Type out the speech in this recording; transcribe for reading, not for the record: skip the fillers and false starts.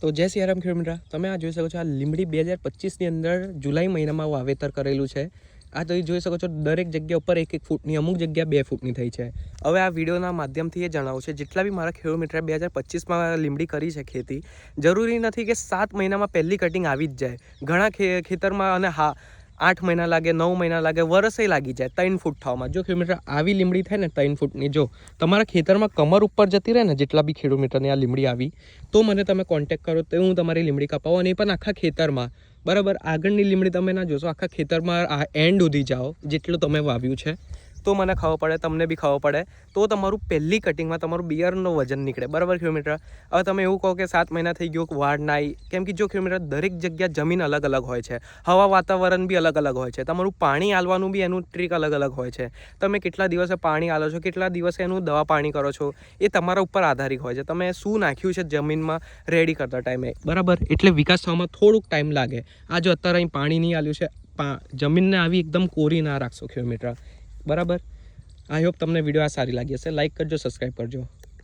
તો જય સિયારામ ખેડૂત મિત્ર, તમે આ જોઈ શકો છો, આ લીમડી 2025ની અંદર જુલાઈ મહિનામાં વાવેતર કરેલું છે। આ તમે જોઈ શકો છો, દરેક જગ્યા ઉપર 1-1 ફૂટની, અમુક જગ્યા 2 ફૂટની થઈ છે। હવે આ વિડીયોના માધ્યમથી એ જણાવું છે, જેટલા બી મારા ખેડૂત મિત્રોએ 2025માં લીમડી કરી છે ખેતી, જરૂરી નથી કે 7 મહિનામાં પહેલી કટિંગ આવી જ જાય। ઘણા ખેતરમાં અને 8 મહિના લાગે, 9 મહિના લાગે, વર્ષે લાગી જાય 3 ફૂટ થવામાં। જો ખેડૂત મિત્ર આવી લીમડી થાય ને 3 ફૂટની, જો તમારા ખેતરમાં કમર ઉપર જતી રહે ને, જેટલા બી ખેડૂત મિત્રને આ લીમડી આવી, તો મને તમે કોન્ટેક્ટ કરો, તો હું તમારી લીમડી કપાવું। અને પણ આખા ખેતરમાં બરાબર, આગળની લીમડી તમે ના જોશો, આખા ખેતરમાં આ એન્ડ સુધી જાઓ જેટલું તમે વાવ્યું છે, તો મને ખબર પડે, તમને બી ખબર પડે, તો તમારું પહેલી કટિંગમાં તમારું બિયારણનું વજન નીકળે। બરાબર ખેડૂત મિત્ર, હવે તમે એવું કહો કે 7 મહિના થઈ ગયો, વાડ ના આવી, કેમ કે જો ખેડૂત મિત્ર દરેક જગ્યા જમીન અલગ અલગ હોય છે, હવા વાતાવરણ બી અલગ અલગ હોય છે, તમારું પાણી આલવાનું બી એનું ટ્રીક અલગ અલગ હોય છે। તમે કેટલા દિવસે પાણી આલો છો, કેટલા દિવસે એનું દવા પાણી કરો છો, એ તમારા ઉપર આધારિત હોય છે। તમે શું નાખ્યું છે જમીનમાં રેડી કરતા ટાઈમે, બરાબર, એટલે વિકાસ થવામાં થોડુંક ટાઈમ લાગે। આ જો અત્યારે અહીં પાણી નહીં આલ્યું છે, જમીનને આવી એકદમ કોરી ના રાખશો ખેડૂત મિત્ર, બરાબર। આઈ હોપ તમને વિડીયો આ સારી લાગી હશે। લાઈક કરજો, સબસ્ક્રાઈબ કરજો।